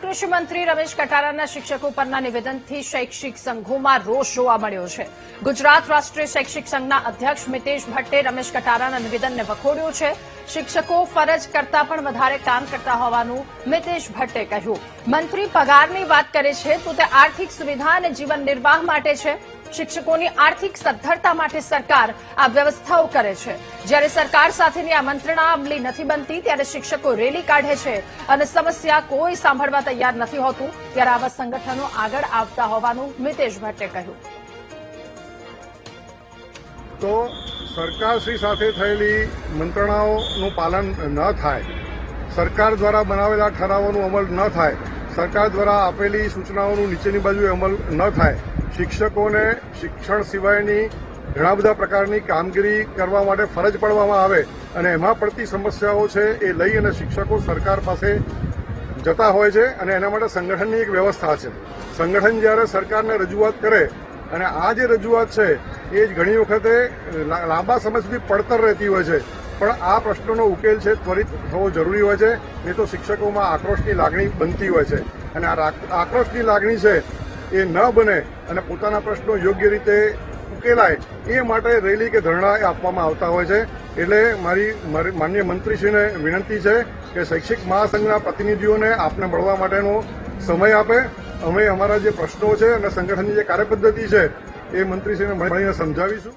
કૃષિ મંત્રી રમેશ કટારાના શિક્ષકો પરના નિવેદનથી શૈક્ષિક સંઘોમાં રોષ જોવા મળ્યો છે। ગુજરાત રાષ્ટ્રીય શૈક્ષિક સંઘના અધ્યક્ષ મિતેશ ભટ્ટે રમેશ કટારાના નિવેદનને વખોડ્યું છે। શિક્ષકો ફરજ કરતા પણ વધારે કામ કરતા હોવાનું મિતેશ ભટ્ટે કહ્યું। મંત્રી પગારની વાત કરે છે તો તે આર્થિક સુવિધા અને જીવન નિર્વાહ માટે છે। શિક્ષકોની આર્થિક સદ્ધરતા માટે સરકાર આ વ્યવસ્થાઓ કરે છે। જ્યારે સરકાર સાથેની આ મંત્રણા અમલી નથી બનતી ત્યારે શિક્ષકો રેલી કાઢે છે અને સમસ્યા કોઈ સાંભળવા તૈયાર નથી હોતું ત્યારે આવા સંગઠનો આગળ આવતા હોવાનું મિતેશ ભટ્ટે કહ્યું। તો સરકારશ્રી સાથે થયેલી મંત્રણાઓનું પાલન ન થાય, સરકાર દ્વારા બનાવેલા ઠરાવોનું અમલ ન થાય, સરકાર દ્વારા આપેલી સૂચનાઓનું નીચેની બાજુએ અમલ ન થાય, શિક્ષકોને શિક્ષણ સિવાયની ઘણા બધા પ્રકારની કામગીરી કરવા માટે ફરજ પાડવામાં આવે અને એમાં પડતી સમસ્યાઓ છે એ લઈ અને શિક્ષકો સરકાર પાસે જતા હોય છે અને એના માટે સંગઠનની એક વ્યવસ્થા છે। સંગઠન જ્યારે સરકારને રજૂઆત કરે અને આ જે રજૂઆત છે એ જ ઘણી વખતે લાંબા સમય સુધી પડતર રહેતી હોય છે, પણ આ પ્રશ્નોનો ઉકેલ છે ત્વરિત થવો જરૂરી હોય છે, નહીં તો શિક્ષકોમાં આક્રોશની લાગણી બનતી હોય છે અને આ આક્રોશની લાગણી છે એ ન બને અને પોતાના પ્રશ્નો યોગ્ય રીતે ઉકેલાય એ માટે રેલી કે ધરણા આપવામાં આવતા હોય છે। એટલે મારી માનનીય મંત્રીશ્રીને વિનંતી છે કે શૈક્ષિક મહાસંઘના પ્રતિનિધિઓને આપને મળવા માટેનો સમય આપે। અમે અમારા જે પ્રશ્નો છે અને સંગઠનની જે કાર્યપદ્ધતિ છે એ મંત્રીશ્રીને મળીને સમજાવીશું।